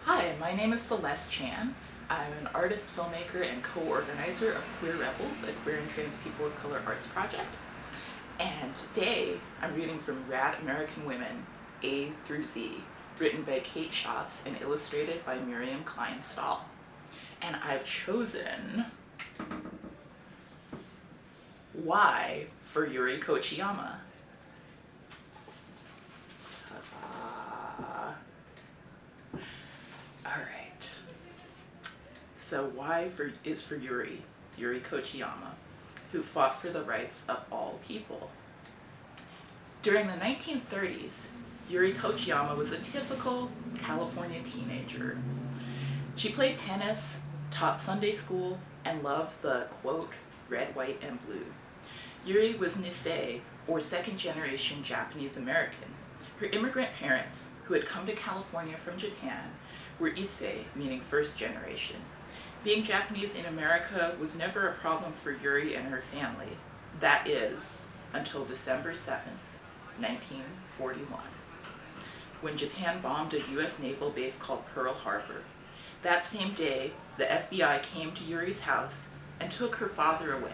Hi, my name is Celeste Chan. I'm an artist, filmmaker, and co-organizer of Queer Rebels, a queer and trans people of color arts project. And today, I'm reading from Rad American Women A through Z, written by Kate Schatz and illustrated by Miriam Kleinstahl. And I've chosen Y for Yuri Kochiyama. Ta-da! Alright. So Y is for Yuri Kochiyama, who fought for the rights of all people. During the 1930s, Yuri Kochiyama was a typical California teenager. She played tennis, taught Sunday school, and loved the, quote, red, white, and blue. Yuri was Nisei, or second-generation Japanese American. Her immigrant parents, who had come to California from Japan, were Issei, meaning first generation. Being Japanese in America was never a problem for Yuri and her family. That is, until December 7th, 1941, when Japan bombed a US naval base called Pearl Harbor. That same day, the FBI came to Yuri's house and took her father away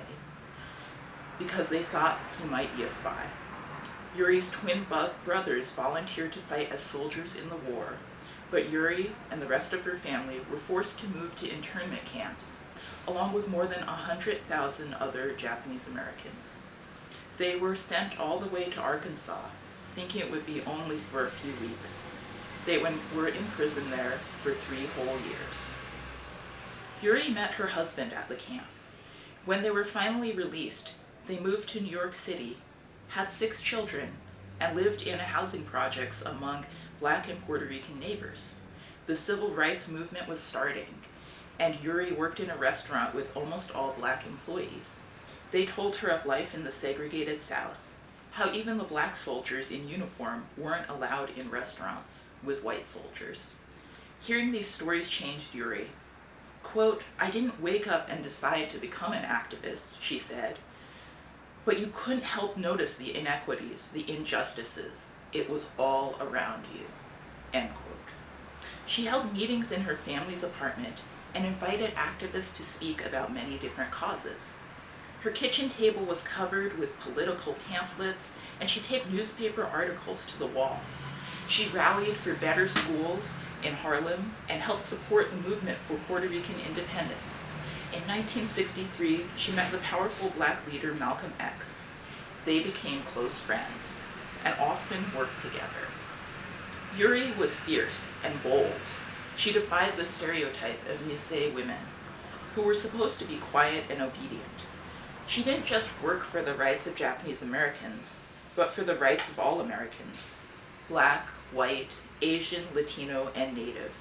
because they thought he might be a spy. Yuri's twin brothers volunteered to fight as soldiers in the war, but Yuri and the rest of her family were forced to move to internment camps, along with more than 100,000 other Japanese Americans. They were sent all the way to Arkansas, thinking it would be only for a few weeks. They were in prison there for 3 whole years. Yuri met her husband at the camp. When they were finally released, they moved to New York City, had 6 children, and lived in housing projects among Black and Puerto Rican neighbors. The civil rights movement was starting, and Yuri worked in a restaurant with almost all Black employees. They told her of life in the segregated South, how even the Black soldiers in uniform weren't allowed in restaurants with white soldiers. Hearing these stories changed Yuri. Quote, "I didn't wake up and decide to become an activist," she said, "but you couldn't help notice the inequities, the injustices. It was all around you." End quote. She held meetings in her family's apartment and invited activists to speak about many different causes. Her kitchen table was covered with political pamphlets, and she taped newspaper articles to the wall. She rallied for better schools in Harlem and helped support the movement for Puerto Rican independence. In 1963, she met the powerful Black leader Malcolm X. They became close friends and often worked together. Yuri was fierce and bold. She defied the stereotype of Nisei women, who were supposed to be quiet and obedient. She didn't just work for the rights of Japanese Americans, but for the rights of all Americans, Black, white, Asian, Latino, and Native.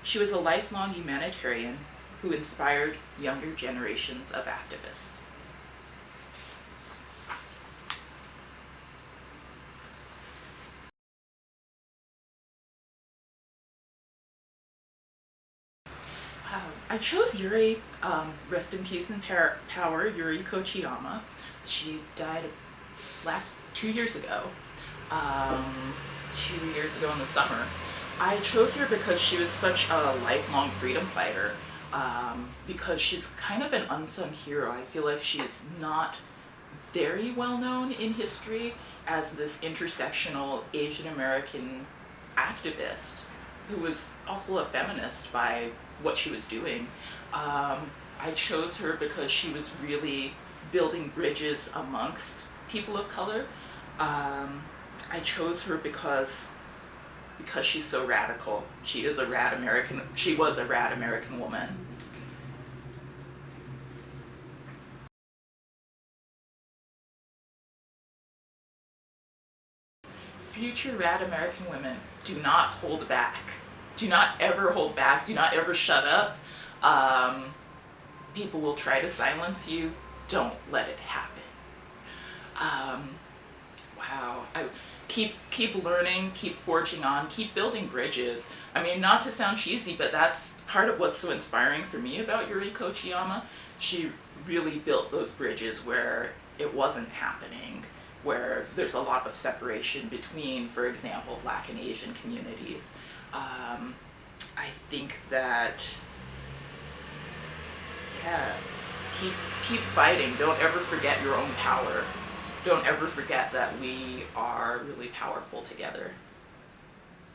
She was a lifelong humanitarian who inspired younger generations of activists. I chose Yuri, rest in peace and power, Yuri Kochiyama. She died 2 years ago. 2 years ago in the summer. I chose her because she was such a lifelong freedom fighter, because she's kind of an unsung hero. I feel like she's not very well known in history as this intersectional Asian American activist who was also a feminist by what she was doing. I chose her because she was really building bridges amongst people of color. I chose her because she's so radical. She was a rad American woman. Future rad American women, do not hold back. Do not ever hold back. Do not ever shut up. People will try to silence you. Don't let it happen. Wow. Keep learning, keep forging on, keep building bridges. I mean, not to sound cheesy, but that's part of what's so inspiring for me about Yuri Kochiyama. She really built those bridges where it wasn't happening, where there's a lot of separation between, for example, Black and Asian communities. I that, yeah, keep fighting. Don't ever forget your own power. Don't ever forget that we are really powerful together.